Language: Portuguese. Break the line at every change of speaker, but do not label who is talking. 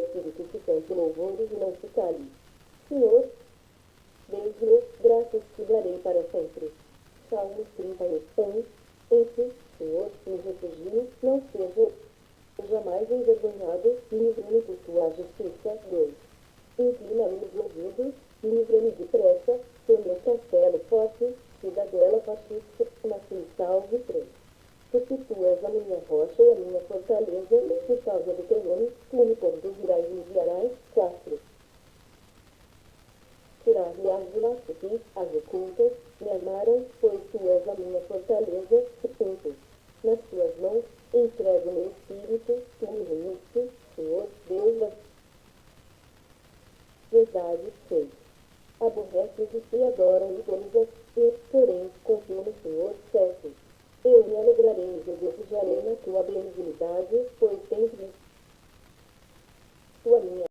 espírito que cante louvores e não se cale. Senhor, Deus meu, graças te darei para sempre. Salmos 31. Em ti, Senhor, me refugio, não seja jamais envergonhado, livra-me por tua justiça. 2. Inclina-me os ouvidos, livra-me depressa, sou meu castelo forte, cidadela pacífica, mas me salve. 3. Porque tu és a minha rocha e a minha fortaleza, por causa do teu nome, tu me conduzirás e me guiarás. 4. Tirar-me as laços, as ocultas, me amaram, pois tu és a minha fortaleza. 5. Nas tuas mãos entrego meu espírito, tu me remiste, Senhor, Deus da verdade. 6. Aborreces os que adoram idólatras, e, porém, confio no Senhor. 7. Eu me alegrarei e desejarei na tua benignidade, pois tens visto a minha